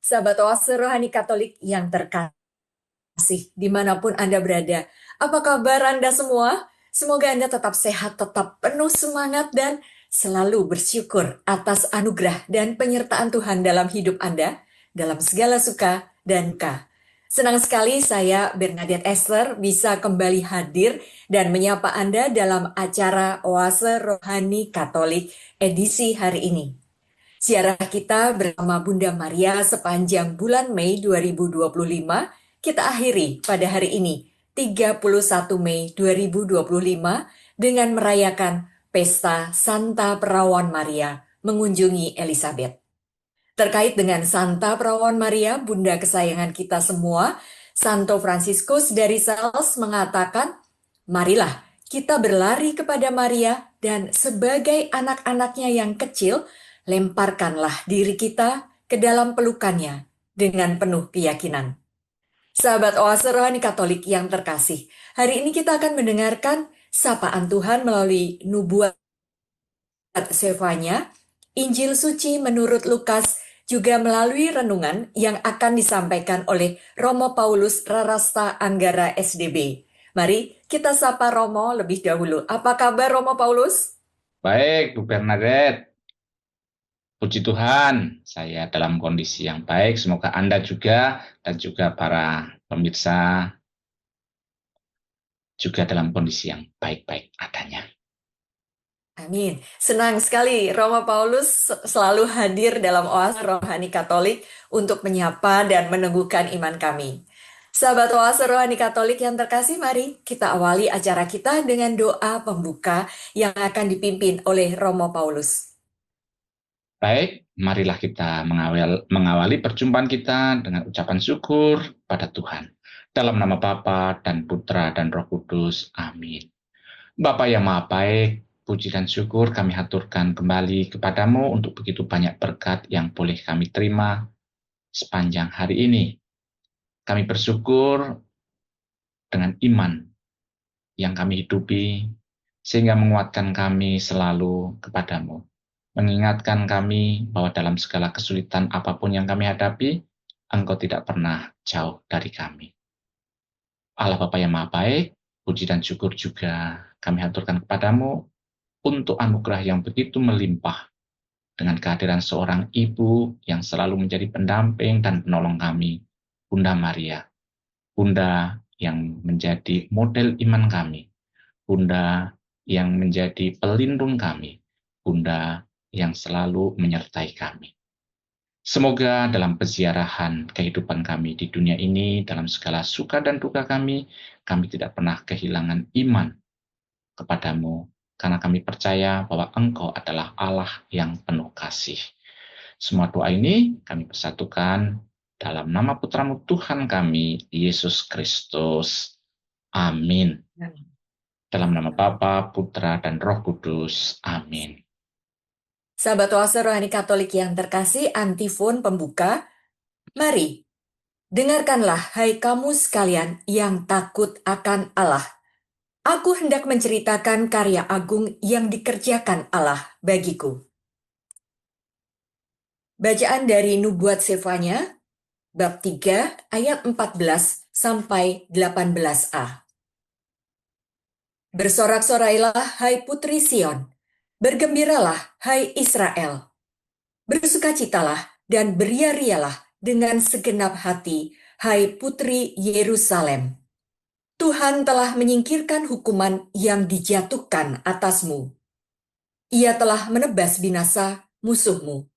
Sahabat Oase Rohani Katolik yang terkasih, dimanapun Anda berada. Apa kabar Anda semua? Semoga Anda tetap sehat, tetap penuh semangat, dan selalu bersyukur atas anugerah dan penyertaan Tuhan dalam hidup Anda, dalam segala suka dan duka. Senang sekali saya, Bernadette Esther, bisa kembali hadir dan menyapa Anda dalam acara Oase Rohani Katolik edisi hari ini. Ziarah kita bersama Bunda Maria sepanjang bulan Mei 2025 kita akhiri pada hari ini, 31 Mei 2025, dengan merayakan Pesta Santa Perawan Maria mengunjungi Elizabeth. Terkait dengan Santa Perawan Maria, Bunda kesayangan kita semua, Santo Fransiskus dari Sales mengatakan, marilah kita berlari kepada Maria dan sebagai anak-anaknya yang kecil, lemparkanlah diri kita ke dalam pelukannya dengan penuh keyakinan. Sahabat Oase Rohani Katolik yang terkasih, hari ini kita akan mendengarkan sapaan Tuhan melalui nubuat Zefanya, Injil Suci menurut Lukas, juga melalui renungan yang akan disampaikan oleh Romo Paulus Rarasta Anggara SDB. Mari kita sapa Romo lebih dahulu. Apa kabar Romo Paulus? Baik, Bu Bernadette. Puji Tuhan, saya dalam kondisi yang baik. Semoga Anda juga dan juga para pemirsa juga dalam kondisi yang baik-baik adanya. Amin. Senang sekali Romo Paulus selalu hadir dalam Oase Rohani Katolik untuk menyapa dan meneguhkan iman kami. Sahabat Oase Rohani Katolik yang terkasih, mari kita awali acara kita dengan doa pembuka yang akan dipimpin oleh Romo Paulus. Baik, marilah kita mengawali perjumpaan kita dengan ucapan syukur pada Tuhan. Dalam nama Bapa dan Putra dan Roh Kudus. Amin. Bapa yang Maha Baik, puji dan syukur kami haturkan kembali kepadamu untuk begitu banyak berkat yang boleh kami terima sepanjang hari ini. Kami bersyukur dengan iman yang kami hidupi, sehingga menguatkan kami selalu kepadamu. Mengingatkan kami bahwa dalam segala kesulitan apapun yang kami hadapi, Engkau tidak pernah jauh dari kami. Allah Bapa yang Maha Baik, puji dan syukur juga kami haturkan kepadamu untuk anugerah yang begitu melimpah dengan kehadiran seorang ibu yang selalu menjadi pendamping dan penolong kami, Bunda Maria. Bunda yang menjadi model iman kami, Bunda yang menjadi pelindung kami, Bunda yang selalu menyertai kami. Semoga dalam peziarahan kehidupan kami di dunia ini, dalam segala suka dan duka kami tidak pernah kehilangan iman kepadamu, karena kami percaya bahwa Engkau adalah Allah yang penuh kasih. Semua doa ini kami persatukan dalam nama Putramu Tuhan kami, Yesus Kristus. Amin. Dalam nama Bapa, Putra, dan Roh Kudus. Amin. Sahabat Oase Rohani Katolik yang terkasih, antifon pembuka. Mari, dengarkanlah hai kamu sekalian yang takut akan Allah. Aku hendak menceritakan karya agung yang dikerjakan Allah bagiku. Bacaan dari Nubuat Zefanya, bab 3 ayat 14 sampai 18a. Bersorak-sorailah hai putri Sion, bergembiralah hai Israel. Bersukacitalah dan beria-rialah dengan segenap hati, hai putri Yerusalem. Tuhan telah menyingkirkan hukuman yang dijatuhkan atasmu. Ia telah menebas binasa musuhmu.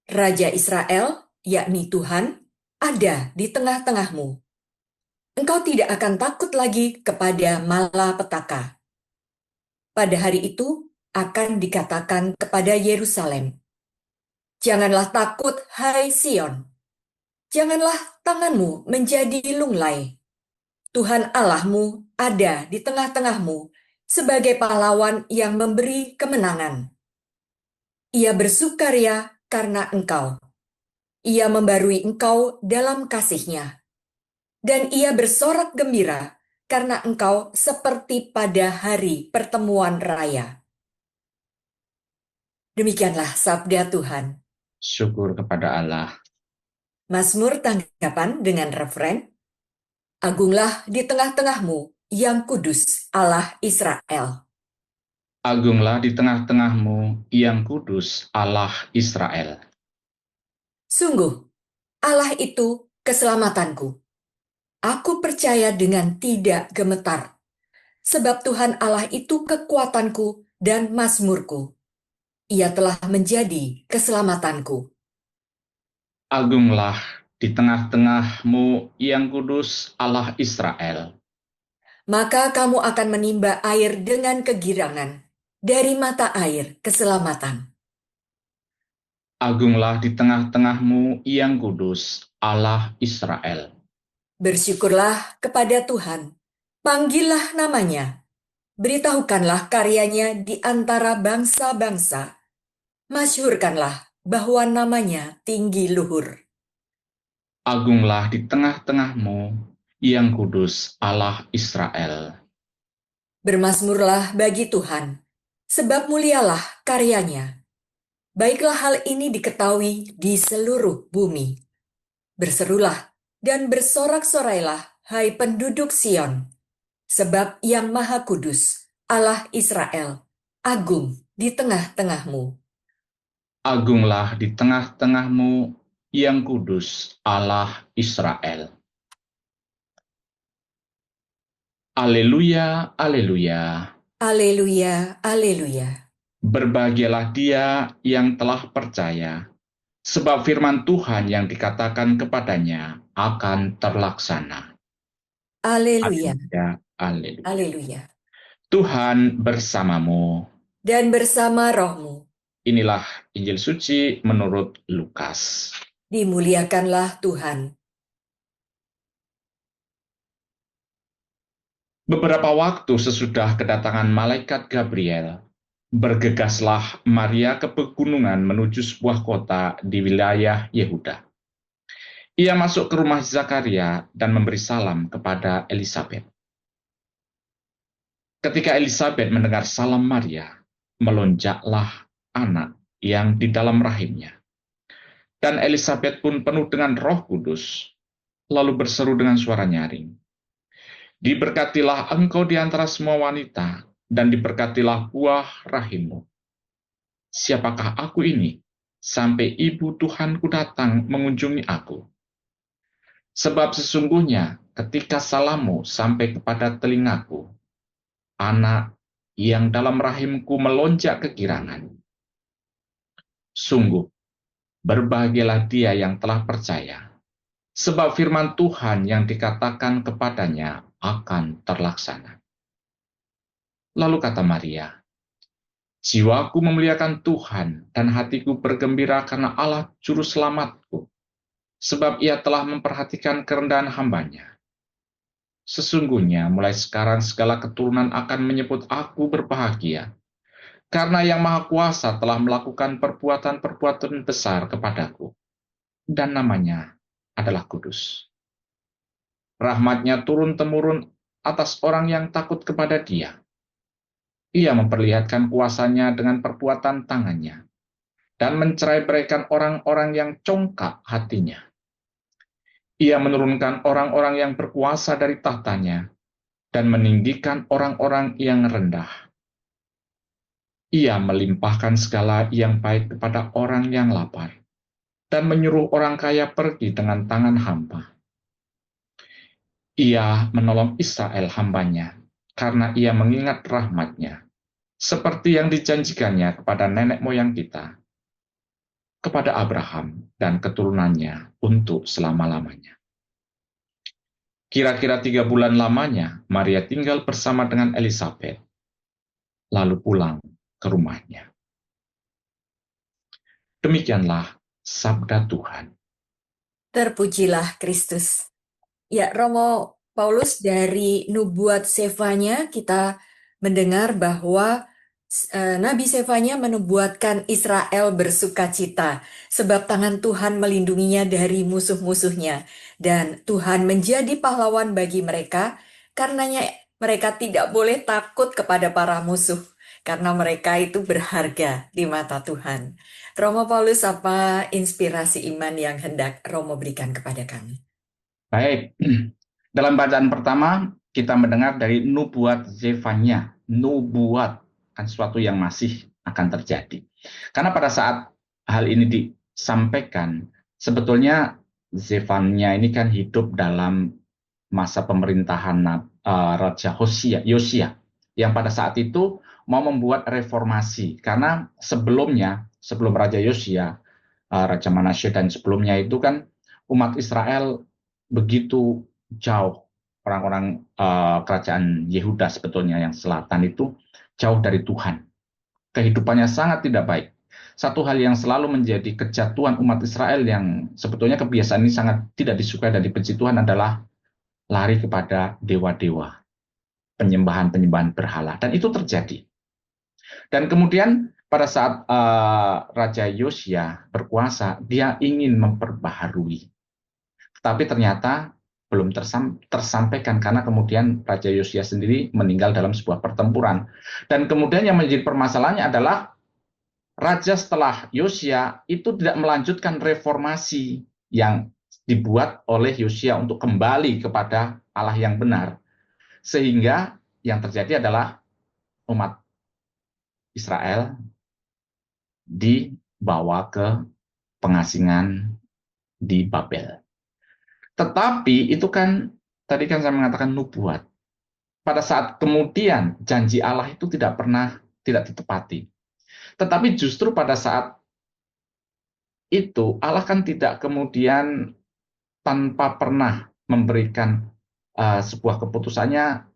Raja Israel, yakni Tuhan, ada di tengah-tengahmu. Engkau tidak akan takut lagi kepada malapetaka. Pada hari itu akan dikatakan kepada Yerusalem, janganlah takut, hai Sion. Janganlah tanganmu menjadi lunglai. Tuhan Allahmu ada di tengah-tengahmu sebagai pahlawan yang memberi kemenangan. Ia bersukaria karena engkau. Ia membarui engkau dalam kasih-Nya. Dan ia bersorak gembira karena engkau seperti pada hari pertemuan raya. Demikianlah sabda Tuhan. Syukur kepada Allah. Mazmur tanggapan dengan referen, Agunglah di tengah-tengahmu, yang kudus, Allah Israel. Agunglah di tengah-tengahmu, yang kudus, Allah Israel. Sungguh, Allah itu keselamatanku. Aku percaya dengan tidak gemetar, sebab Tuhan Allah itu kekuatanku dan mazmurku. Ia telah menjadi keselamatanku. Agunglah di tengah-tengahmu, yang kudus, Allah Israel. Maka kamu akan menimba air dengan kegirangan dari mata air keselamatan. Agunglah di tengah-tengahmu, yang kudus, Allah Israel. Bersyukurlah kepada Tuhan, panggillah namanya, beritahukanlah karyanya di antara bangsa-bangsa, masyhurkanlah bahwa namanya tinggi luhur. Agunglah di tengah-tengahmu, yang kudus, Allah Israel. Bermazmurlah bagi Tuhan, sebab mulialah karyanya. Baiklah hal ini diketahui di seluruh bumi. Berserulah dan bersorak-sorailah, hai penduduk Sion, sebab Yang Maha Kudus, Allah Israel, agung di tengah-tengahmu. Agunglah di tengah-tengahmu, yang kudus, Allah Israel. Aleluya, aleluya. Aleluya, aleluya. Berbahagialah dia yang telah percaya, sebab firman Tuhan yang dikatakan kepadanya akan terlaksana. Aleluya, Aleluya, aleluya. aleluya. Tuhan bersamamu. Dan bersama rohmu, Inilah Injil suci menurut Lukas. dimuliakanlah Tuhan. Beberapa waktu sesudah kedatangan malaikat Gabriel, bergegaslah Maria ke pegunungan menuju sebuah kota di wilayah Yehuda. Ia masuk ke rumah Zakaria dan memberi salam kepada Elisabet. Ketika Elisabet mendengar salam Maria, melonjaklah anak yang di dalam rahimnya. Dan Elisabet pun penuh dengan Roh Kudus, lalu berseru dengan suara nyaring, "Diberkatilah engkau di antara semua wanita, dan diberkatilah buah rahimmu. Siapakah aku ini, sampai ibu Tuhanku datang mengunjungi aku? Sebab sesungguhnya ketika salammu sampai kepada telingaku, anak yang dalam rahimku melonjak kegirangan. Sungguh, berbahagialah dia yang telah percaya, sebab firman Tuhan yang dikatakan kepadanya akan terlaksana." Lalu kata Maria, "Jiwaku memuliakan Tuhan, dan hatiku bergembira karena Allah Juru Selamatku, sebab ia telah memperhatikan kerendahan hambanya. Sesungguhnya mulai sekarang segala keturunan akan menyebut aku berbahagia, karena Yang Maha Kuasa telah melakukan perbuatan-perbuatan besar kepadaku, dan namanya adalah kudus. Rahmatnya turun-temurun atas orang yang takut kepada Dia. Ia memperlihatkan kuasanya dengan perbuatan tangannya, dan mencerai-beraikan orang-orang yang congkak hatinya. Ia menurunkan orang-orang yang berkuasa dari tahtanya, dan meninggikan orang-orang yang rendah. Ia melimpahkan segala yang baik kepada orang yang lapar, dan menyuruh orang kaya pergi dengan tangan hampa. Ia menolong Israel hambanya, karena ia mengingat rahmatnya, seperti yang dijanjikannya kepada nenek moyang kita, kepada Abraham dan keturunannya untuk selama-lamanya. Kira-kira 3 bulan lamanya, Maria tinggal bersama dengan Elisabet, lalu pulang ke rumahnya. Demikianlah sabda Tuhan. Terpujilah Kristus. Ya, Romo Paulus, dari nubuat Sefanya kita mendengar bahwa Nabi Sefanya menubuatkan Israel bersukacita sebab tangan Tuhan melindunginya dari musuh-musuhnya, dan Tuhan menjadi pahlawan bagi mereka, karenanya mereka tidak boleh takut kepada para musuh, karena mereka itu berharga di mata Tuhan. Romo Paulus, apa inspirasi iman yang hendak Romo berikan kepada kami? Baik, dalam bacaan pertama kita mendengar dari nubuat Zefania. Nubuat kan sesuatu yang masih akan terjadi. Karena pada saat hal ini disampaikan, sebetulnya Zefania ini kan hidup dalam masa pemerintahan Raja Yosia, yang pada saat itu mau membuat reformasi. Karena sebelum Raja Yosia, Raja Manasye dan sebelumnya itu kan umat Israel begitu jauh, orang-orang kerajaan Yehuda sebetulnya yang selatan itu jauh dari Tuhan. Kehidupannya sangat tidak baik. Satu hal yang selalu menjadi kejatuhan umat Israel yang sebetulnya kebiasaan ini sangat tidak disukai dan dibenci Tuhan adalah lari kepada dewa-dewa, penyembahan-penyembahan berhala. Dan itu terjadi. Dan kemudian pada saat Raja Yosia berkuasa, dia ingin memperbaharui. Tapi ternyata belum tersampaikan karena kemudian Raja Yosia sendiri meninggal dalam sebuah pertempuran. Dan kemudian yang menjadi permasalahannya adalah Raja setelah Yosia itu tidak melanjutkan reformasi yang dibuat oleh Yosia untuk kembali kepada Allah yang benar. Sehingga yang terjadi adalah umat Israel dibawa ke pengasingan di Babel. Tetapi itu kan, tadi kan saya mengatakan nubuat. Pada saat kemudian janji Allah itu tidak ditepati. Tetapi justru pada saat itu Allah kan tidak kemudian tanpa pernah memberikan sebuah keputusannya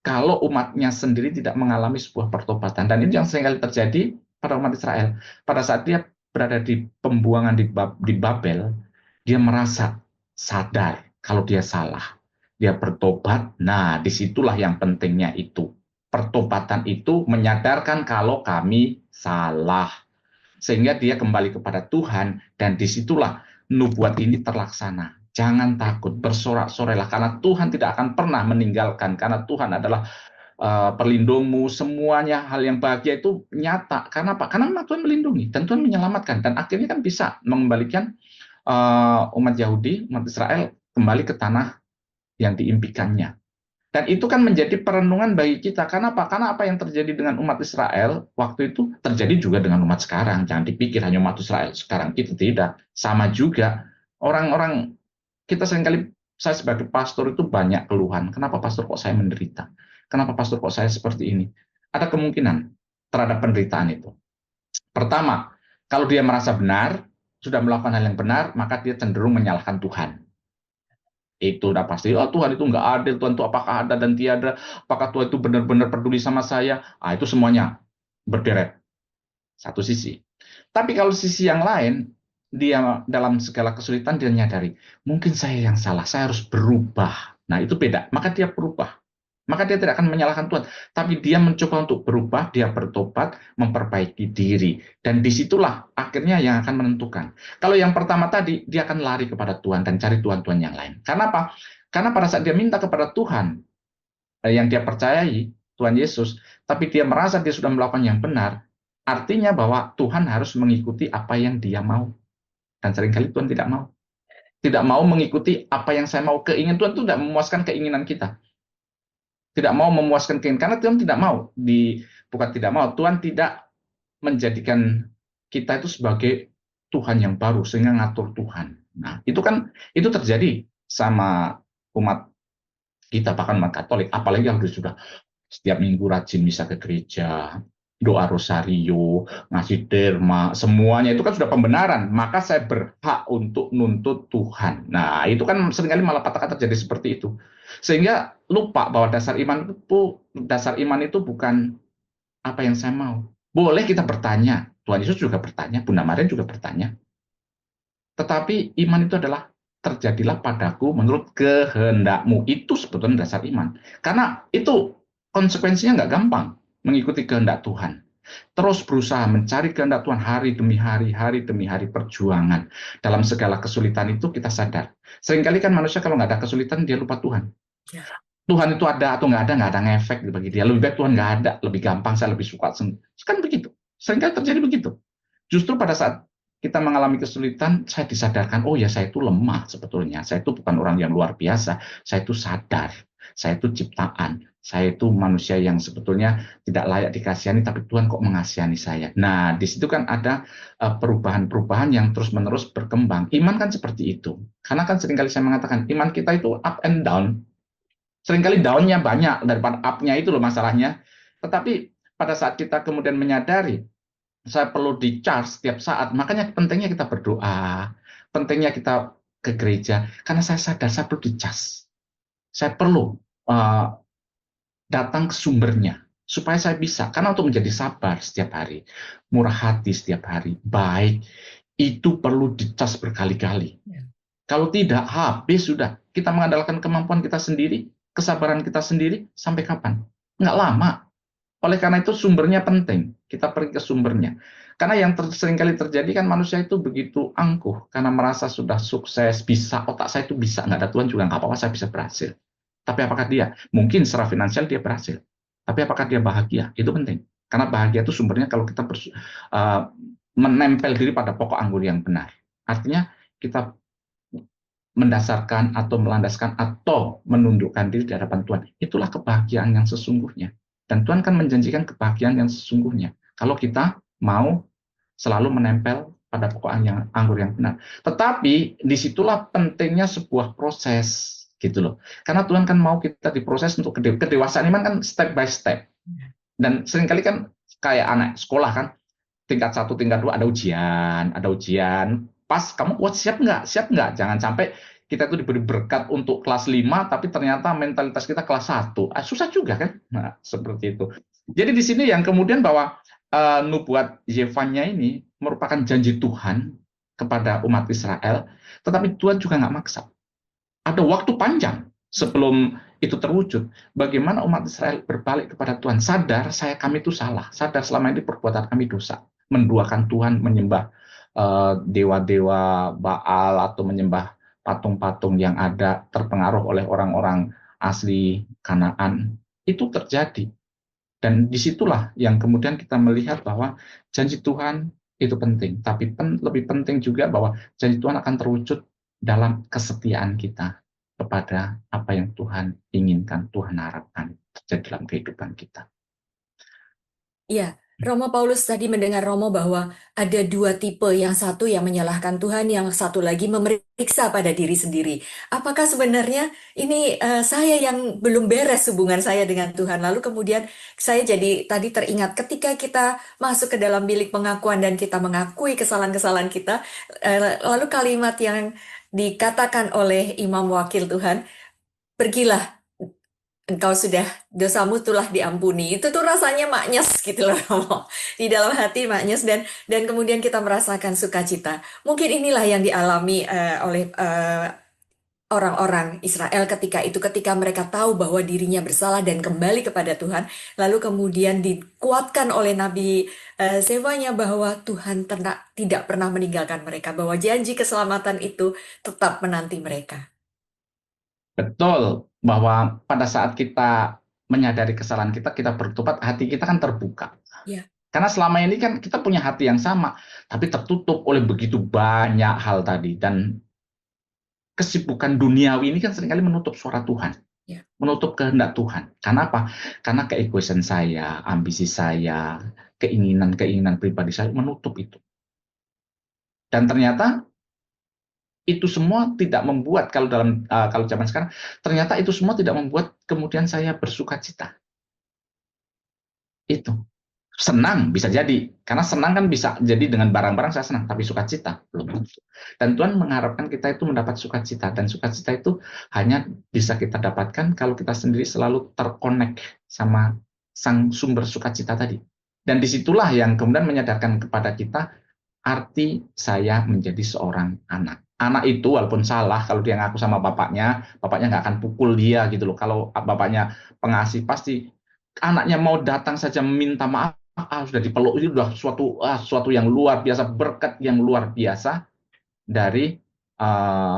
kalau umatnya sendiri tidak mengalami sebuah pertobatan. Dan itu yang seringkali terjadi pada umat Israel. Pada saat dia berada di pembuangan di Babel, dia merasa sadar kalau dia salah. Dia bertobat. Nah, disitulah yang pentingnya itu. Pertobatan itu menyadarkan kalau kami salah. Sehingga dia kembali kepada Tuhan, dan disitulah nubuat ini terlaksana. Jangan takut, bersorak-sorailah, karena Tuhan tidak akan pernah meninggalkan, karena Tuhan adalah perlindungmu, semuanya hal yang bahagia itu nyata. Karena apa? Karena memang Tuhan melindungi, dan Tuhan menyelamatkan, dan akhirnya kan bisa mengembalikan umat Yahudi, umat Israel kembali ke tanah yang diimpikannya. Dan itu kan menjadi perenungan bagi kita. Karena apa? Karena apa yang terjadi dengan umat Israel waktu itu terjadi juga dengan umat sekarang. Jangan dipikir hanya umat Israel. Sekarang kita tidak. Sama juga. Orang-orang, kita seringkali, saya sebagai pastor itu banyak keluhan. Kenapa pastor kok saya menderita? Kenapa pastor kok saya seperti ini? Ada kemungkinan terhadap penderitaan itu. Pertama, kalau dia merasa benar, sudah melakukan hal yang benar, maka dia cenderung menyalahkan Tuhan. Itu udah pasti, oh Tuhan itu nggak adil, Tuhan itu apakah ada dan tiada, apakah Tuhan itu benar-benar peduli sama saya. Itu semuanya berderet satu sisi. Tapi kalau sisi yang lain, dia dalam segala kesulitan dia menyadari mungkin saya yang salah, saya harus berubah. Nah itu beda, maka dia berubah. Maka dia tidak akan menyalahkan Tuhan, tapi dia mencoba untuk berubah, dia bertobat, memperbaiki diri. Dan disitulah akhirnya yang akan menentukan. Kalau yang pertama tadi, dia akan lari kepada Tuhan dan cari Tuhan-Tuhan yang lain. Karena apa? Karena pada saat dia minta kepada Tuhan, yang dia percayai, Tuhan Yesus, tapi dia merasa dia sudah melakukan yang benar, artinya bahwa Tuhan harus mengikuti apa yang dia mau. Dan seringkali Tuhan tidak mau. Tidak mau mengikuti apa yang saya mau. Keinginan Tuhan itu tidak memuaskan keinginan kita. Tidak mau memuaskan keinginan, karena Tuhan tidak mau, bukan tidak mau, Tuhan tidak menjadikan kita itu sebagai Tuhan yang baru sehingga ngatur Tuhan. Nah, itu terjadi sama umat kita, bahkan umat Katolik, apalagi yang sudah setiap minggu rajin misa ke gereja, doa rosario, ngasih derma, semuanya itu kan sudah pembenaran, maka saya berhak untuk nuntut Tuhan. Nah, itu kan seringkali malah kata-kata terjadi seperti itu. Sehingga lupa bahwa dasar iman itu bukan apa yang saya mau. Boleh kita bertanya, Tuhan Yesus juga bertanya, Bunda Maria juga bertanya. Tetapi iman itu adalah terjadilah padaku menurut kehendakmu. Itu sebetulnya dasar iman. Karena itu konsekuensinya nggak gampang mengikuti kehendak Tuhan. Terus berusaha mencari kehendak Tuhan hari demi hari perjuangan. Dalam segala kesulitan itu kita sadar. Seringkali kan manusia kalau nggak ada kesulitan dia lupa Tuhan. Tuhan itu ada atau nggak ada ngefek bagi dia. Lebih baik Tuhan nggak ada, lebih gampang, saya lebih suka. Kan begitu. Seringkali terjadi begitu. Justru pada saat kita mengalami kesulitan, saya disadarkan, oh ya saya itu lemah sebetulnya. Saya itu bukan orang yang luar biasa. Saya itu sadar. Saya itu ciptaan. Saya itu manusia yang sebetulnya tidak layak dikasihani, tapi Tuhan kok mengasihani saya. Nah, di situ kan ada perubahan-perubahan yang terus-menerus berkembang. Iman kan seperti itu. Karena kan seringkali saya mengatakan, iman kita itu up and down. Seringkali down-nya banyak daripada up-nya itu loh masalahnya. Tetapi pada saat kita kemudian menyadari, saya perlu di-charge setiap saat, makanya pentingnya kita berdoa, pentingnya kita ke gereja, karena saya sadar saya perlu di-charge. Saya perlu uh, datang ke sumbernya, supaya saya bisa. Karena untuk menjadi sabar setiap hari, murah hati setiap hari, baik, itu perlu di-charge berkali-kali. Kalau tidak, habis sudah. Kita mengandalkan kemampuan kita sendiri, kesabaran kita sendiri, sampai kapan? Nggak lama. Oleh karena itu sumbernya penting. Kita pergi ke sumbernya. Karena yang seringkali terjadi kan manusia itu begitu angkuh. Karena merasa sudah sukses, bisa, otak saya itu bisa. Nggak ada Tuhan juga, nggak apa-apa, saya bisa berhasil. Tapi apakah dia? Mungkin secara finansial dia berhasil. Tapi apakah dia bahagia? Itu penting. Karena bahagia itu sumbernya kalau kita menempel diri pada pokok anggur yang benar. Artinya kita mendasarkan atau melandaskan atau menundukkan diri di hadapan Tuhan. Itulah kebahagiaan yang sesungguhnya. Dan Tuhan kan menjanjikan kebahagiaan yang sesungguhnya. Kalau kita mau selalu menempel pada pokok anggur yang benar. Tetapi disitulah pentingnya sebuah proses gitu loh. Karena Tuhan kan mau kita diproses untuk kedewasaan iman kan step by step. Dan seringkali kan kayak anak sekolah kan, tingkat 1, tingkat 2 ada ujian. Pas kamu kuat, siap nggak? Siap nggak? Jangan sampai kita itu diberi berkat untuk kelas 5, tapi ternyata mentalitas kita kelas 1. Susah juga kan? Nah, seperti itu. Jadi di sini yang kemudian bahwa nubuat Yefanya ini merupakan janji Tuhan kepada umat Israel, tetapi Tuhan juga nggak maksa. Ada waktu panjang sebelum itu terwujud. Bagaimana umat Israel berbalik kepada Tuhan, sadar kami itu salah, sadar selama ini perbuatan kami dosa, menduakan Tuhan, menyembah dewa-dewa Baal atau menyembah patung-patung yang ada, terpengaruh oleh orang-orang asli Kanaan. Itu terjadi. Dan disitulah yang kemudian kita melihat bahwa janji Tuhan itu penting, tapi lebih penting juga bahwa janji Tuhan akan terwujud dalam kesetiaan kita kepada apa yang Tuhan inginkan, Tuhan harapkan terjadi dalam kehidupan kita. Ya, Romo Paulus tadi mendengar Romo bahwa ada dua tipe, yang satu yang menyalahkan Tuhan, yang satu lagi memeriksa pada diri sendiri. Apakah sebenarnya ini saya yang belum beres hubungan saya dengan Tuhan? Lalu kemudian saya jadi tadi teringat ketika kita masuk ke dalam bilik pengakuan dan kita mengakui kesalahan-kesalahan kita, lalu kalimat yang dikatakan oleh imam wakil Tuhan, pergilah, engkau sudah, dosamu telah diampuni. Itu tuh rasanya maknyes gitu loh, Romo. Di dalam hati maknyes, dan kemudian kita merasakan sukacita. Mungkin inilah yang dialami oleh orang-orang Israel ketika mereka tahu bahwa dirinya bersalah dan kembali kepada Tuhan, lalu kemudian dikuatkan oleh Nabi Zefanya bahwa Tuhan tidak pernah meninggalkan mereka, bahwa janji keselamatan itu tetap menanti mereka. Betul, bahwa pada saat kita menyadari kesalahan kita, kita bertobat, hati kita kan terbuka. Ya. Karena selama ini kan kita punya hati yang sama, tapi tertutup oleh begitu banyak hal tadi. Dan kesibukan duniawi ini kan seringkali menutup suara Tuhan, menutup kehendak Tuhan. Karena apa? Karena keegoisan saya, ambisi saya, keinginan-keinginan pribadi saya menutup itu. Dan ternyata itu semua tidak membuat, kalau zaman sekarang, ternyata itu semua tidak membuat kemudian saya bersuka cita. Itu senang bisa jadi, karena senang kan bisa jadi dengan barang-barang saya senang, tapi sukacita belum. Dan Tuhan mengharapkan kita itu mendapat sukacita, dan sukacita itu hanya bisa kita dapatkan kalau kita sendiri selalu terkonek sama sang sumber sukacita tadi. Dan disitulah yang kemudian menyadarkan kepada kita arti saya menjadi seorang anak. Anak itu walaupun salah, kalau dia ngaku sama bapaknya nggak akan pukul dia gitu loh. Kalau bapaknya pengasih, pasti anaknya mau datang saja minta maaf, sudah dipeluk, itu sudah suatu yang luar biasa, berkat yang luar biasa dari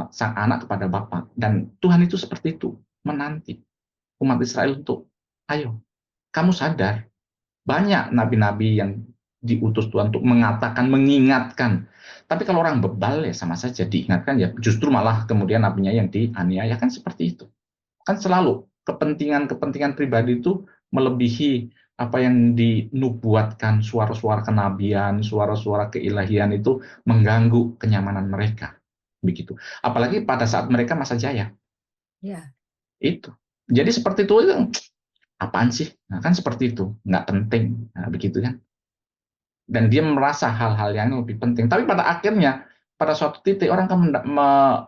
sang anak kepada bapak. Dan Tuhan itu seperti itu, menanti. umat Israel untuk, ayo, kamu sadar, banyak nabi-nabi yang diutus Tuhan untuk mengatakan, mengingatkan. Tapi kalau orang bebal ya sama saja diingatkan, ya justru malah kemudian nabinya yang dianiaya, kan seperti itu. Kan selalu kepentingan-kepentingan pribadi itu melebihi apa yang dinubuatkan, suara-suara kenabian, suara-suara keilahian itu mengganggu kenyamanan mereka. Begitu. Apalagi pada saat mereka masa jaya. Ya. Itu. Jadi seperti itu, apaan sih? Nah, kan seperti itu, nggak penting. Nah, begitu kan. Dan dia merasa hal-hal yang lebih penting. Tapi pada akhirnya, pada suatu titik orang akan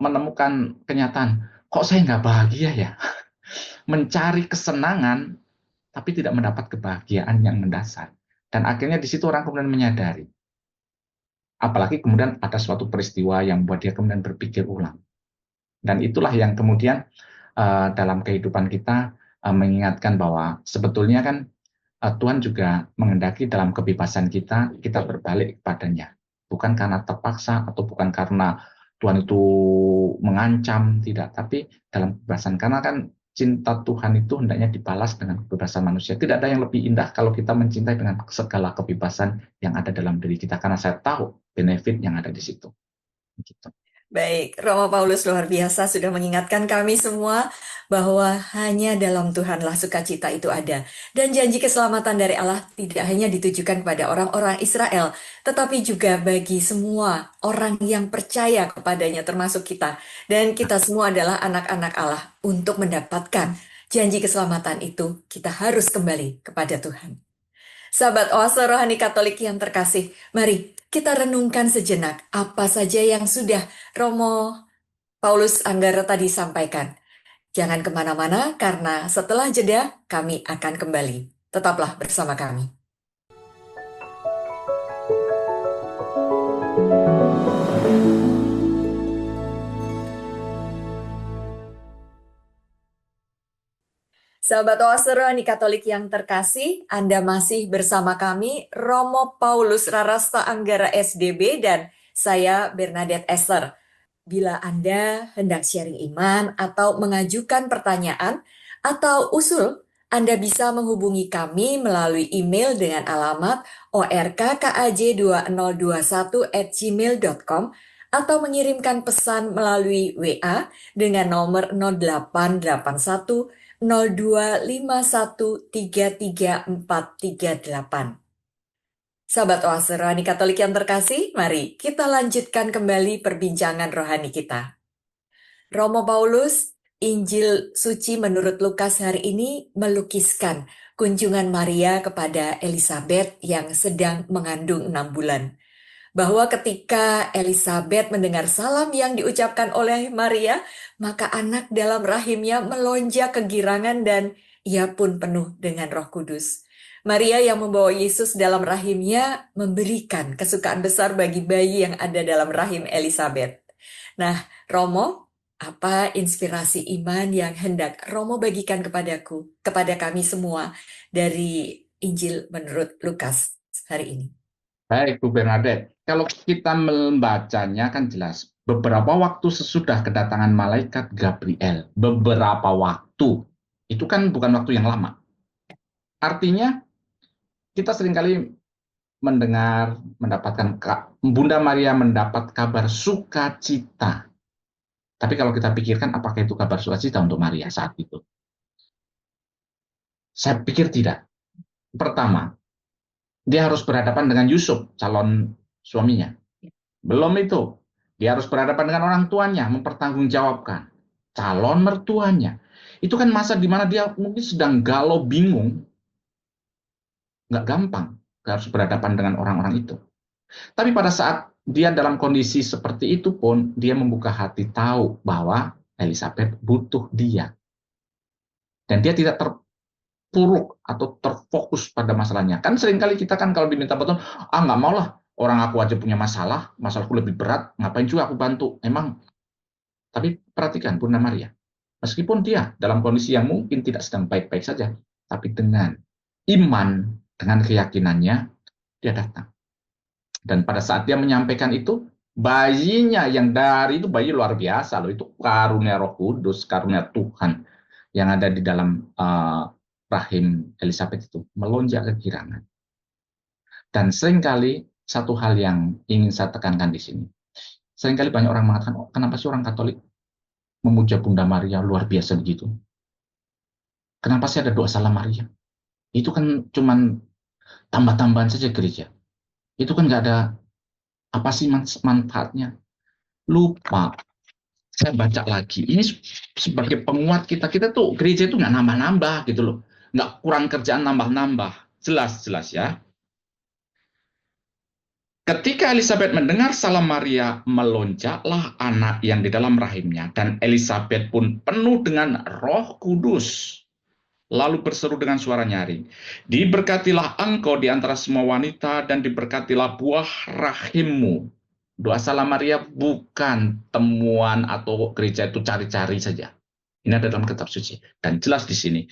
menemukan kenyataan, kok saya nggak bahagia ya? Mencari kesenangan, tapi tidak mendapat kebahagiaan yang mendasar. Dan akhirnya di situ orang kemudian menyadari. Apalagi kemudian ada suatu peristiwa yang membuat dia kemudian berpikir ulang. Dan itulah yang kemudian dalam kehidupan kita mengingatkan bahwa sebetulnya kan Tuhan juga menghendaki dalam kebebasan kita, kita berbalik kepadanya. Bukan karena terpaksa atau bukan karena Tuhan itu mengancam, tidak. Tapi dalam kebebasan. Karena kan cinta Tuhan itu hendaknya dibalas dengan kebebasan manusia. Tidak ada yang lebih indah kalau kita mencintai dengan segala kebebasan yang ada dalam diri kita. Karena saya tahu benefit yang ada di situ. Gitu. Baik, Romo Paulus luar biasa sudah mengingatkan kami semua bahwa hanya dalam Tuhanlah sukacita itu ada. Dan janji keselamatan dari Allah tidak hanya ditujukan kepada orang-orang Israel, tetapi juga bagi semua orang yang percaya kepadanya termasuk kita. Dan kita semua adalah anak-anak Allah. Untuk mendapatkan janji keselamatan itu, kita harus kembali kepada Tuhan. Sahabat Oase Rohani Katolik yang terkasih, mari kita renungkan sejenak apa saja yang sudah Romo Paulus Anggara tadi sampaikan. Jangan kemana-mana karena setelah jeda kami akan kembali. Tetaplah bersama kami. Sahabat Oase Rohani Katolik yang terkasih, Anda masih bersama kami, Romo Paulus Rarasta Anggara SDB dan saya Bernadette Esther. Bila Anda hendak sharing iman atau mengajukan pertanyaan atau usul, Anda bisa menghubungi kami melalui email dengan alamat orkaj2021@gmail.com atau mengirimkan pesan melalui WA dengan nomor 0881 0251333438. Sahabat Oase Rohani Katolik yang terkasih, mari kita lanjutkan kembali perbincangan rohani kita. Romo Paulus, Injil suci menurut Lukas hari ini melukiskan kunjungan Maria kepada Elizabeth yang sedang mengandung 6 bulan. Bahwa ketika Elizabeth mendengar salam yang diucapkan oleh Maria, maka anak dalam rahimnya melonjak kegirangan dan ia pun penuh dengan Roh Kudus. Maria yang membawa Yesus dalam rahimnya memberikan kesukaan besar bagi bayi yang ada dalam rahim Elizabeth. Nah, Romo, apa inspirasi iman yang hendak Romo bagikan kepadaku, kepada kami semua dari Injil menurut Lukas hari ini? Baik, Bu Bernadette. Kalau kita membacanya kan jelas. Beberapa waktu sesudah kedatangan malaikat Gabriel, beberapa waktu, itu kan bukan waktu yang lama. Artinya, kita seringkali mendengar, mendapatkan, Bunda Maria mendapat kabar sukacita. Tapi kalau kita pikirkan, apakah itu kabar sukacita untuk Maria saat itu? Saya pikir tidak. Pertama, dia harus berhadapan dengan Yusuf, calon suaminya. Belum itu, dia harus berhadapan dengan orang tuanya, mempertanggungjawabkan calon mertuanya. Itu kan masa di mana dia mungkin sedang galau, bingung, nggak gampang harus berhadapan dengan orang-orang itu. Tapi pada saat dia dalam kondisi seperti itu pun, dia membuka hati tahu bahwa Elizabeth butuh dia. Dan dia tidak terpuruk atau terfokus pada masalahnya. Kan seringkali kita kan kalau diminta bantuan, nggak mau lah, orang aku aja punya masalah, masalahku lebih berat, ngapain juga aku bantu. Emang, tapi perhatikan Bunda Maria, meskipun dia dalam kondisi yang mungkin tidak sedang baik-baik saja, tapi dengan iman, dengan keyakinannya, dia datang. Dan pada saat dia menyampaikan itu, bayinya yang dari itu bayi luar biasa loh, itu karunia Roh Kudus, karunia Tuhan. yang ada di dalam rahim Elizabeth itu melonjak kegirangan. Dan seringkali satu hal yang ingin saya tekankan di sini. Seringkali banyak orang mengatakan, oh, kenapa sih orang Katolik memuja Bunda Maria luar biasa begitu? Kenapa sih ada doa salam Maria? Itu kan cuman tambah-tambahan saja gereja. Itu kan nggak ada apa sih manfaatnya. Lupa. Saya baca lagi. Ini sebagai penguat kita. Kita tuh gereja itu nggak nambah-nambah gitu loh. Nggak kurang kerjaan nambah-nambah. Jelas-jelas ya. Ketika Elizabeth mendengar salam Maria, melonjaklah anak yang di dalam rahimnya, dan Elizabeth pun penuh dengan Roh Kudus. Lalu berseru dengan suara nyaring, diberkatilah engkau di antara semua wanita, dan diberkatilah buah rahimmu. Doa salam Maria bukan temuan atau gereja itu cari-cari saja. Ini ada dalam kitab suci. Dan jelas di sini,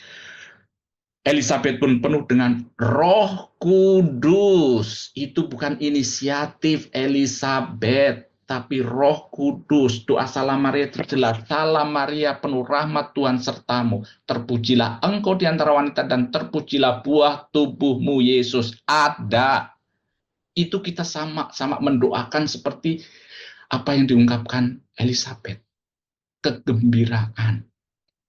Elizabeth pun penuh dengan Roh Kudus. Itu bukan inisiatif Elizabeth, tapi Roh Kudus. Doa salam Maria terjelas. Salam Maria penuh rahmat Tuhan sertamu. Terpujilah engkau di antara wanita, dan terpujilah buah tubuhmu Yesus. Ada. Itu kita sama-sama mendoakan seperti apa yang diungkapkan Elizabeth. Kegembiraan.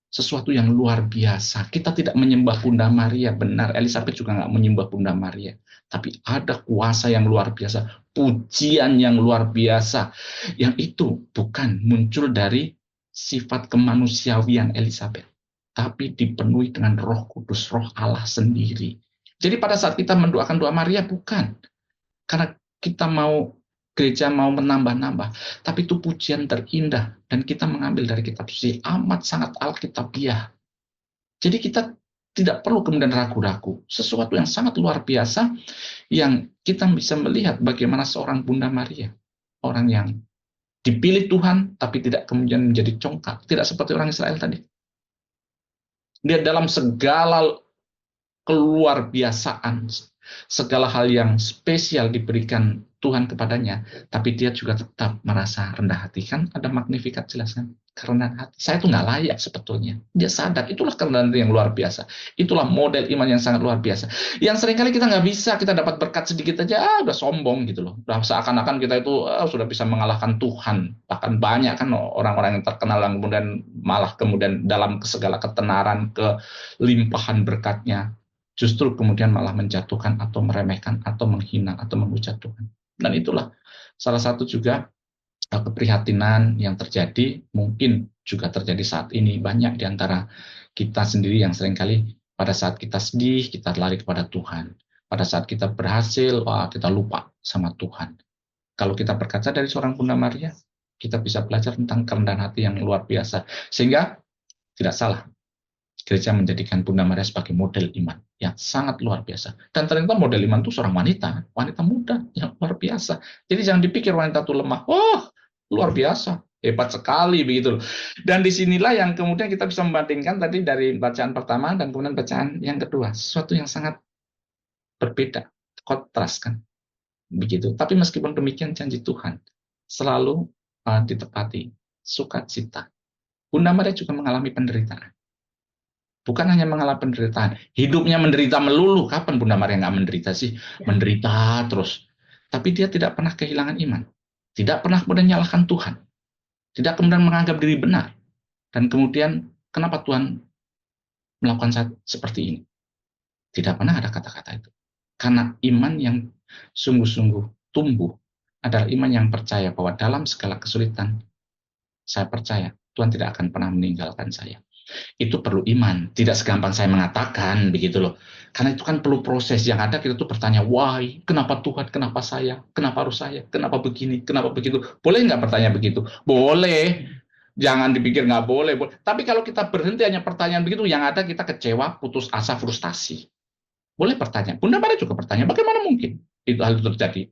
Sesuatu yang luar biasa. Kita tidak menyembah Bunda Maria, benar. Elizabeth juga nggak menyembah Bunda Maria. Tapi ada kuasa yang luar biasa, pujian yang luar biasa. Yang itu bukan muncul dari sifat kemanusiawian Elizabeth, tapi dipenuhi dengan Roh Kudus, Roh Allah sendiri. Jadi pada saat kita mendoakan doa Maria, bukan karena kita mau gereja mau menambah-nambah, tapi itu pujian terindah, dan kita mengambil dari kitab suci amat sangat alkitabiah. Jadi kita tidak perlu kemudian ragu-ragu, sesuatu yang sangat luar biasa yang kita bisa melihat bagaimana seorang Bunda Maria, orang yang dipilih Tuhan tapi tidak kemudian menjadi congkak, tidak seperti orang Israel tadi. Dia dalam segala keluar biasaan, segala hal yang spesial diberikan Tuhan kepadanya, tapi dia juga tetap merasa rendah hati. Kan ada Magnificat jelas kan? Karena hati saya itu nggak layak sebetulnya. Dia sadar, itulah kerendahan yang luar biasa. Itulah model iman yang sangat luar biasa. Yang seringkali kita nggak bisa, kita dapat berkat sedikit aja, udah sombong gitu loh. Udah seakan-akan kita itu sudah bisa mengalahkan Tuhan. Bahkan banyak kan orang-orang yang terkenal yang kemudian malah kemudian dalam segala ketenaran, kelimpahan berkatnya, justru kemudian malah menjatuhkan atau meremehkan atau menghina atau menghujat Tuhan. Dan itulah salah satu juga keprihatinan yang terjadi, mungkin juga terjadi saat ini. Banyak di antara kita sendiri yang seringkali pada saat kita sedih, kita lari kepada Tuhan. Pada saat kita berhasil, wah, kita lupa sama Tuhan. Kalau kita berkaca dari seorang Bunda Maria, kita bisa belajar tentang kerendahan hati yang luar biasa. Sehingga tidak salah gereja menjadikan Bunda Maria sebagai model iman yang sangat luar biasa. Dan ternyata model iman itu seorang wanita, wanita muda yang luar biasa. Jadi jangan dipikir wanita itu lemah. Oh, luar biasa, hebat sekali begitu. Dan disinilah yang kemudian kita bisa membandingkan tadi dari bacaan pertama dan kemudian bacaan yang kedua. Sesuatu yang sangat berbeda, kontras kan. Begitu. Tapi meskipun demikian janji Tuhan selalu ditepati, sukacita. Bunda Maria juga mengalami penderitaan. Bukan hanya mengalami penderitaan, hidupnya menderita melulu. Kapan Bunda Maria nggak menderita sih? Menderita terus. Tapi dia tidak pernah kehilangan iman. Tidak pernah kemudian menyalahkan Tuhan. Tidak kemudian menganggap diri benar. Dan kemudian, kenapa Tuhan melakukan seperti ini? Tidak pernah ada kata-kata itu. Karena iman yang sungguh-sungguh tumbuh adalah iman yang percaya bahwa dalam segala kesulitan, saya percaya Tuhan tidak akan pernah meninggalkan saya. Itu perlu iman, tidak segampang saya mengatakan begitu loh. Karena itu kan perlu proses. Yang ada kita tuh bertanya, why, kenapa Tuhan, kenapa saya, kenapa harus saya, kenapa begini, kenapa begitu. Boleh nggak bertanya begitu? Boleh. Jangan dipikir nggak boleh. Tapi kalau kita berhenti hanya pertanyaan begitu, yang ada kita kecewa, putus asa, frustasi. Boleh bertanya. Bunda Maria juga bertanya, bagaimana mungkin itu hal itu terjadi?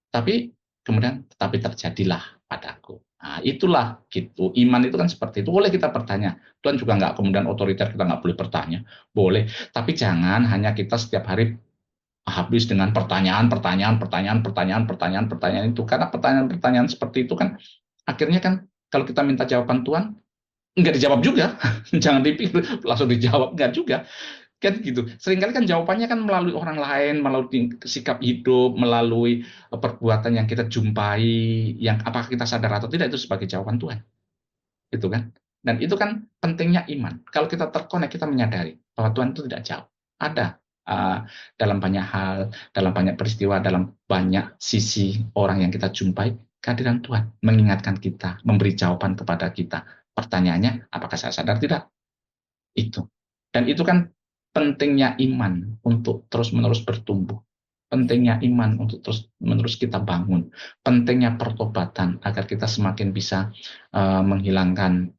Tapi kemudian tetapi terjadilah padaku. Nah, itulah gitu. Iman itu kan seperti itu. Boleh kita bertanya. Tuhan juga nggak kemudian otoriter, kita nggak boleh bertanya. Boleh. Tapi jangan hanya kita setiap hari habis dengan pertanyaan itu. Karena pertanyaan-pertanyaan seperti itu kan akhirnya kan kalau kita minta jawaban Tuhan, Nggak dijawab juga. Jangan dipikir langsung dijawab, nggak juga. Kan gitu. Seringkali kan jawabannya kan melalui orang lain, melalui sikap hidup, melalui perbuatan yang kita jumpai, yang apakah kita sadar atau tidak itu sebagai jawaban Tuhan. Itu kan. Dan itu kan pentingnya iman. Kalau kita terkonek, kita menyadari bahwa Tuhan itu tidak jauh. Ada dalam banyak hal, dalam banyak peristiwa, dalam banyak sisi orang yang kita jumpai, kehadiran Tuhan mengingatkan kita, memberi jawaban kepada kita. Pertanyaannya, apakah saya sadar tidak? Itu. Dan itu kan pentingnya iman untuk terus-menerus bertumbuh. Pentingnya iman untuk terus-menerus kita bangun. Pentingnya pertobatan agar kita semakin bisa menghilangkan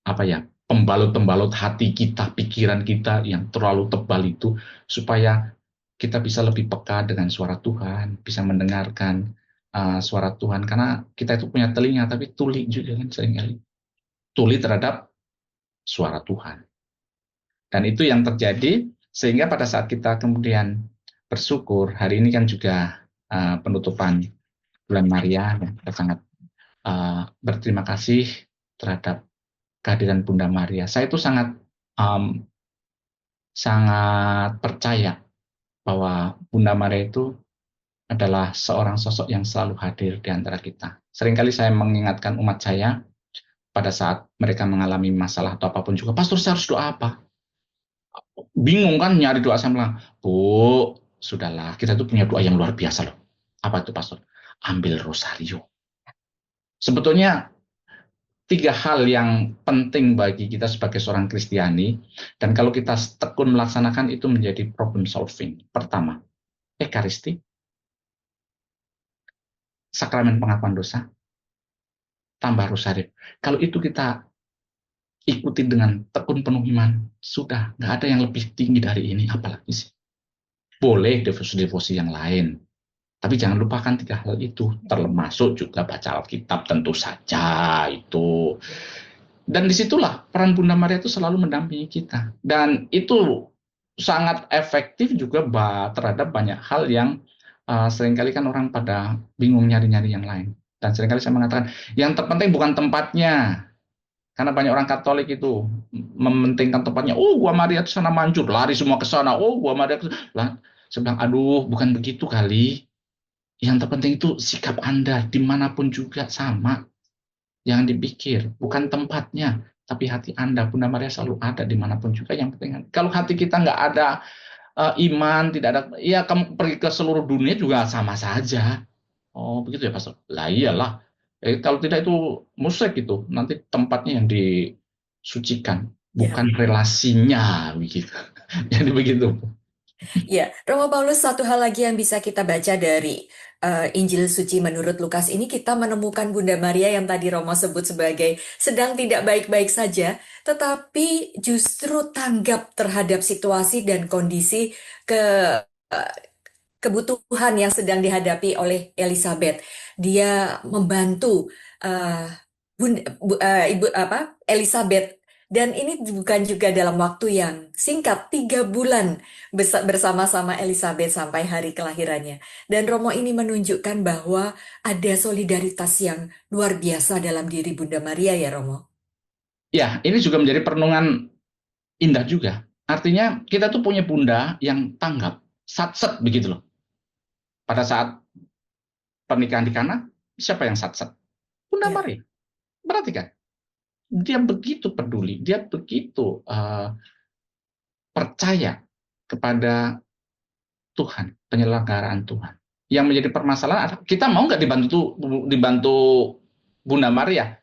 apa ya, pembalut-pembalut hati kita, pikiran kita yang terlalu tebal itu, supaya kita bisa lebih peka dengan suara Tuhan, bisa mendengarkan suara Tuhan. Karena kita itu punya telinga, tapi tuli juga kan seringkali. Tuli terhadap suara Tuhan. Dan itu yang terjadi, sehingga pada saat kita kemudian bersyukur, hari ini kan juga penutupan bulan Maria, ya, kita sangat berterima kasih terhadap kehadiran Bunda Maria. Saya itu sangat percaya bahwa Bunda Maria itu adalah seorang sosok yang selalu hadir di antara kita. Seringkali saya mengingatkan umat saya pada saat mereka mengalami masalah atau apapun juga, Pastor saya harus doa apa? Bingung kan nyari doa, saya bilang, Bu, sudahlah, kita tuh punya doa yang luar biasa loh. Apa itu, Pastor? Ambil rosario. Sebetulnya tiga hal yang penting bagi kita sebagai seorang Kristiani, dan kalau kita tekun melaksanakan itu menjadi problem solving. Pertama, Ekaristi, sakramen pengakuan dosa, tambah rosario. Kalau itu kita ikuti dengan tekun penuh iman, sudah nggak ada yang lebih tinggi dari ini, apalagi sih. Boleh devosi-devosi yang lain, tapi jangan lupakan tiga hal itu, termasuk juga baca Alkitab tentu saja itu. Dan disitulah peran Bunda Maria itu selalu mendampingi kita. Dan itu sangat efektif juga terhadap banyak hal yang seringkali kan orang pada bingung nyari-nyari yang lain. Dan seringkali saya mengatakan, yang terpenting bukan tempatnya. Karena banyak orang Katolik itu mementingkan tempatnya. Oh, gua Maria ke sana manjur, lari semua ke sana. Oh, gua Maria ke sana. Saya bilang, aduh, bukan begitu kali. Yang terpenting itu sikap Anda dimanapun juga sama. Jangan dipikir, bukan tempatnya, tapi hati Anda. Bunda Maria selalu ada dimanapun juga. Yang penting, kalau hati kita nggak ada iman, tidak ada, ya kamu pergi ke seluruh dunia juga sama saja. Oh, begitu ya, Pastor? Lah iyalah. Kalau tidak itu musyrik itu. Nanti tempatnya yang disucikan, Ya. bukan relasinya, begitu. Jadi begitu. Ya, Romo Paulus, satu hal lagi yang bisa kita baca dari Injil Suci menurut Lukas ini, kita menemukan Bunda Maria yang tadi Romo sebut sebagai sedang tidak baik-baik saja, tetapi justru tanggap terhadap situasi dan kondisi ke eh, kebutuhan yang sedang dihadapi oleh Elizabeth. Dia membantu uh, Ibu apa Elizabeth, dan ini bukan juga dalam waktu yang singkat, 3 bulan bersama-sama Elizabeth sampai hari kelahirannya. Dan Romo ini menunjukkan bahwa ada solidaritas yang luar biasa dalam diri Bunda Maria ya Romo. Ya, ini juga menjadi perenungan indah juga. Artinya kita tuh punya bunda yang tanggap, satset begitu loh. Pada saat pernikahan di Kana, siapa yang satset? Bunda Ya, Maria. Berarti kan dia begitu peduli, dia begitu percaya kepada Tuhan, penyelenggaraan Tuhan. Yang menjadi permasalahan adalah kita mau nggak dibantu Bunda Maria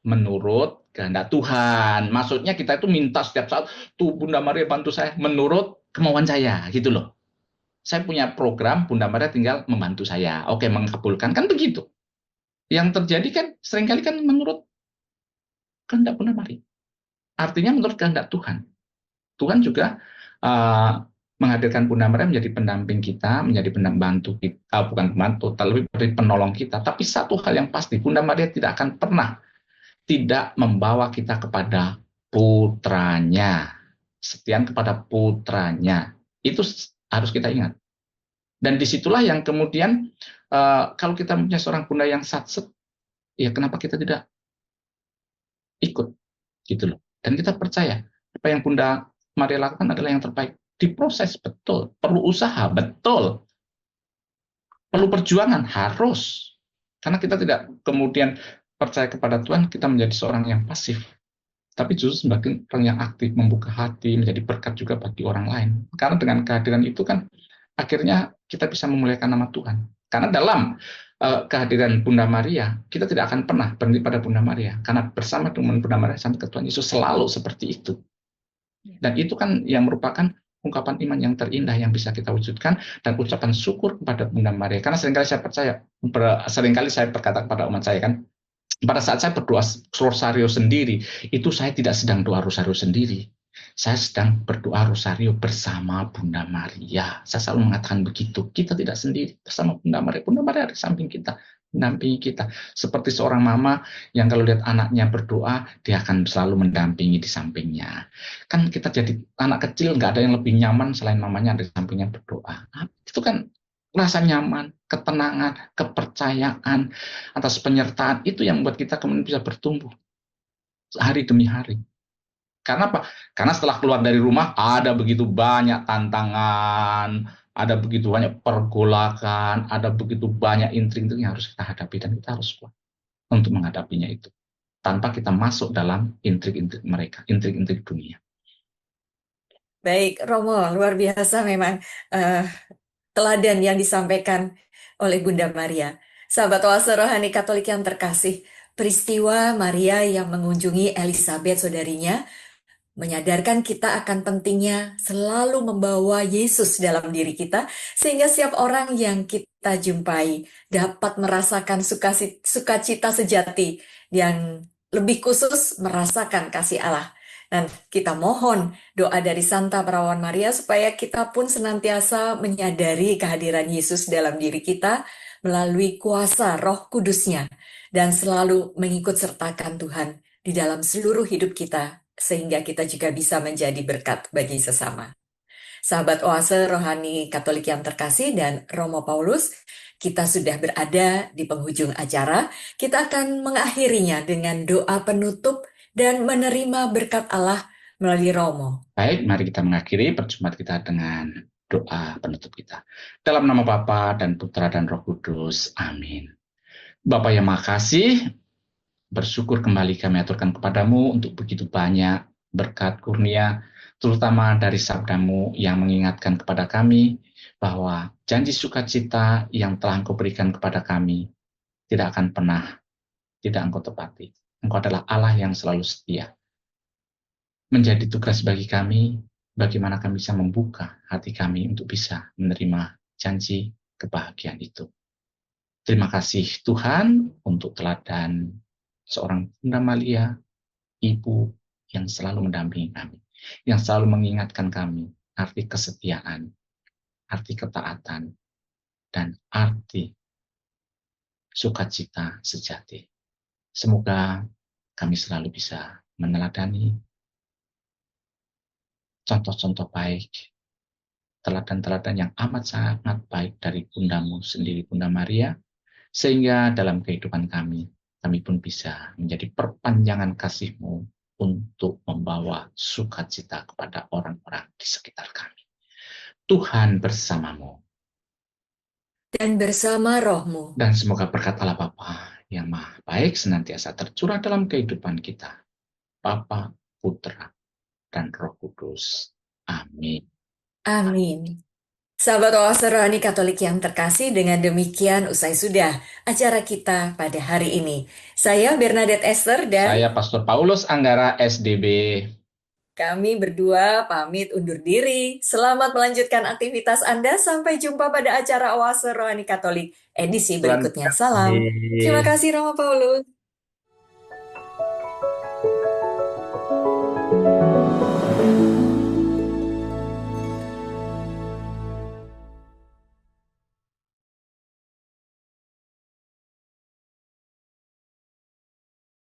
menurut kehendak Tuhan. Maksudnya kita itu minta setiap saat, tuh Bunda Maria bantu saya menurut kemauan saya, gitu loh. Saya punya program, Bunda Maria tinggal membantu saya. Oke, mengabulkan. Kan begitu. Yang terjadi kan seringkali kan menurut kehendak Bunda Maria. Artinya menurut kehendak Tuhan. Tuhan juga uh, menghadirkan Bunda Maria menjadi pendamping kita, menjadi pembantu kita, bukan pembantu, tapi penolong kita. Tapi satu hal yang pasti, Bunda Maria tidak akan pernah tidak membawa kita kepada putranya. Sekian kepada putranya. Itu harus kita ingat. Dan disitulah yang kemudian kalau kita punya seorang bunda yang satset, ya kenapa kita tidak ikut gitu loh. Dan kita percaya apa yang Bunda Maria lakukan adalah yang terbaik. Diproses betul, perlu usaha betul, perlu perjuangan harus. Karena kita tidak kemudian percaya kepada Tuhan, kita menjadi seorang yang pasif. Tapi justru semakin orang yang aktif, membuka hati, menjadi berkat juga bagi orang lain. Karena dengan kehadiran itu kan akhirnya kita bisa memuliakan nama Tuhan. Karena dalam kehadiran Bunda Maria, kita tidak akan pernah berhenti pada Bunda Maria. Karena bersama dengan Bunda Maria sampai ke Tuhan Yesus selalu seperti itu. Dan itu kan yang merupakan ungkapan iman yang terindah yang bisa kita wujudkan, dan ucapan syukur kepada Bunda Maria. Karena seringkali saya percaya, seringkali saya berkata kepada umat saya kan, pada saat saya berdoa rosario sendiri, itu saya tidak sedang doa rosario sendiri. Saya sedang berdoa rosario bersama Bunda Maria. Saya selalu mengatakan begitu. Kita tidak sendiri, bersama Bunda Maria. Bunda Maria ada di samping kita, mendampingi kita. Seperti seorang mama yang kalau lihat anaknya berdoa, dia akan selalu mendampingi di sampingnya. Kan kita jadi anak kecil, nggak ada yang lebih nyaman selain mamanya ada di sampingnya berdoa. Nah, itu kan rasa nyaman, ketenangan, kepercayaan atas penyertaan itu yang membuat kita kemudian bisa bertumbuh hari demi hari. Karena apa? Karena setelah keluar dari rumah ada begitu banyak tantangan, ada begitu banyak pergolakan, ada begitu banyak intrik-intrik yang harus kita hadapi, dan kita harus kuat untuk menghadapinya itu tanpa kita masuk dalam intrik-intrik mereka, intrik-intrik dunia. Baik, Romo, luar biasa memang teladan yang disampaikan oleh Bunda Maria. Sahabat Oase Rohani Katolik yang terkasih, peristiwa Maria yang mengunjungi Elizabeth saudarinya menyadarkan kita akan pentingnya selalu membawa Yesus dalam diri kita, sehingga setiap orang yang kita jumpai dapat merasakan sukacita sejati, yang lebih khusus merasakan kasih Allah. Dan kita mohon doa dari Santa Perawan Maria supaya kita pun senantiasa menyadari kehadiran Yesus dalam diri kita melalui kuasa Roh Kudusnya, dan selalu mengikut sertakan Tuhan di dalam seluruh hidup kita, sehingga kita juga bisa menjadi berkat bagi sesama. Sahabat Oase Rohani Katolik yang terkasih dan Romo Paulus, kita sudah berada di penghujung acara. Kita akan mengakhirinya dengan doa penutup dan menerima berkat Allah melalui Romo. Baik, mari kita mengakhiri perjumpaan kita dengan doa penutup kita. Dalam nama Bapa dan Putra dan Roh Kudus. Amin. Bapa yang Maha Kasih, bersyukur kembali kami aturkan kepadamu untuk begitu banyak berkat kurnia, terutama dari sabdamu yang mengingatkan kepada kami bahwa janji sukacita yang telah Engkau berikan kepada kami tidak akan pernah tidak Engkau tepati. Engkau adalah Allah yang selalu setia. Menjadi tugas bagi kami, bagaimana kami bisa membuka hati kami untuk bisa menerima janji kebahagiaan itu. Terima kasih Tuhan untuk teladan seorang Bunda Maria, ibu yang selalu mendampingi kami, yang selalu mengingatkan kami arti kesetiaan, arti ketaatan, dan arti sukacita sejati. Semoga kami selalu bisa meneladani contoh-contoh baik, teladan-teladan yang amat sangat baik dari Bundamu sendiri, Bunda Maria, sehingga dalam kehidupan kami pun bisa menjadi perpanjangan kasih-Mu untuk membawa sukacita kepada orang-orang di sekitar kami. Tuhan bersamamu. Dan bersama Roh-Mu. Dan semoga berkat Allah Bapa yang Maha Baik senantiasa tercurah dalam kehidupan kita. Bapa, Putra, dan Roh Kudus. Amin. Amin. Sahabat Oase Rohani Katolik yang terkasih, dengan demikian usai sudah acara kita pada hari ini. Saya Bernadette Esther dan Saya Pastor Paulus Anggara SDB. kami berdua pamit undur diri. Selamat melanjutkan aktivitas Anda. Sampai jumpa pada acara Oase Rohani Katolik edisi berikutnya. Salam. Terima kasih Romo Paulus.